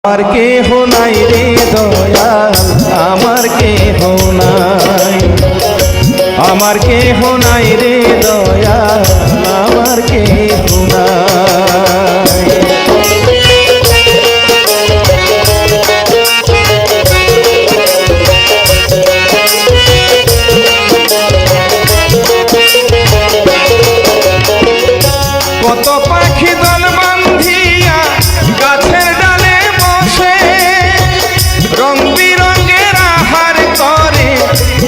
আমার কেহ নাই রে দয়াল, আমার কেহ নাই, আমার কেহ নাই রে দয়াল, আমার কেহ নাই। কত পাখি দল বান্ধিয়া গাছের ডালে বসে, রং বিরঙের আহার করে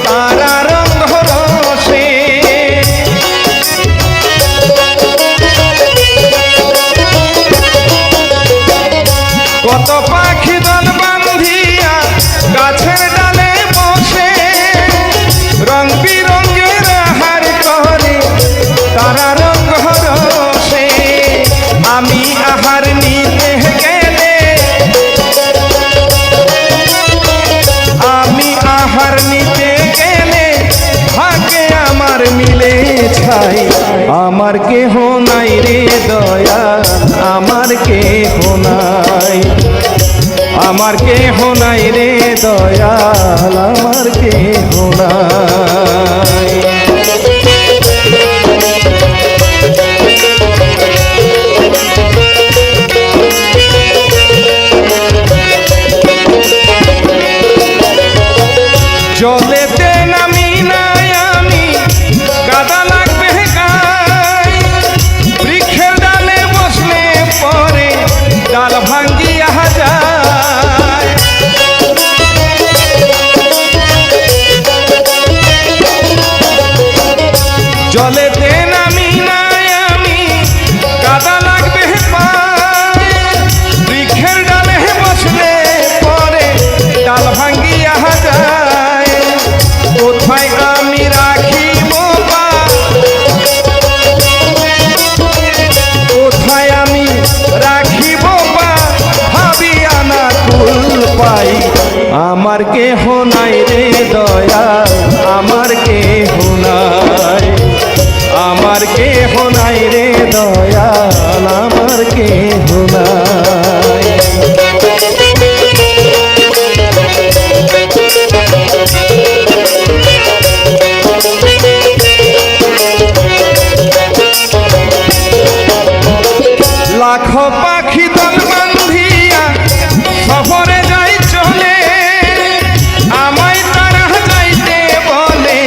তারা রং রসে। কত পাখি দল বান্ধিয়া গাছের ডালে বসে, রং বিরঙের আহার করে তারা রং রসে। আমি আহার নিতে গেলে, আমি আহার নিতে গেলে ভাগে আমার মিলে ছাই। আমার কেহ নাই রে দয়াল, আমার কেহ নাই, আমার কেহ নাই রে দয়াল, আমার কেহ নাই। জলেতে নামি নাই আমি, কাদা লাগবে গায়ে, বৃক্ষের ডালে বসলে পরে ডাল ভাঙ্গিয়া যায়। জলেতে নামি নাই আমি, কাদা লাগবে পায়ে, বৃক্ষের ডালে বসলে পরে ডাল ভাঙ্গিয়া যায়। কোথায় আমি রাখিব পা, কোথায় আমি রাখিব পা, ভাবিয়া না কুল পাই। আমার কেহ নাই রে দয়াল, আমার কেহ নাই, আমার কেহ নাই রে দয়াল, আমার কেহ নাই। লাখো পাখি দল বান্ধিয়া শহরে যাই চলে, আমায় তারা যাইতে বলে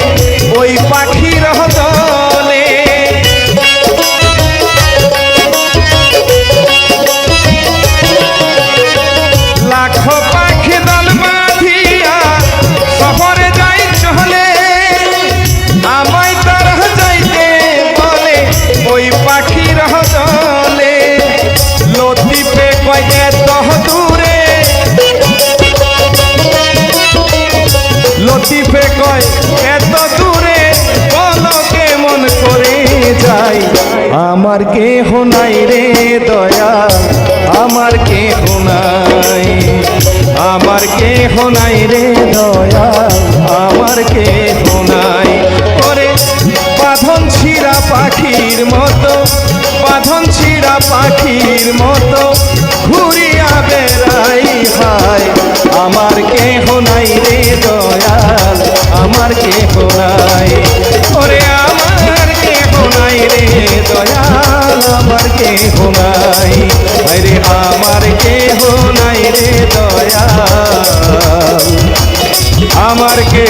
ওই পাখির দলে। লাখো পাখি দল বাঁধিয়া শহরে যাই চলে, আমায় তারা যাইতে বলে ওই পাখির দলে। লতিফে কয় এত দূরে, লতিফে কয় এত দূরে, বলো কেমন করে যাই। আমার কেহ নাই রে দয়াল, আমার কেহ নাই, আমার কেহ নাই রে দয়াল, আমার কেহ নাই। ওরে বাঁধন ছিঁড়া পাখির মতো, বাঁধন ছিঁড়া পাখির মতো ঘুরিয়া বেড়াই হায়। আমার কেহ নাই রে দয়াল, আমার কেহ নাই, ওরে আমার কেহ নাই রে দয়াল, আমার কেহ নাই, আরে আমার কেহ নাই রে দয়াল, আমার কে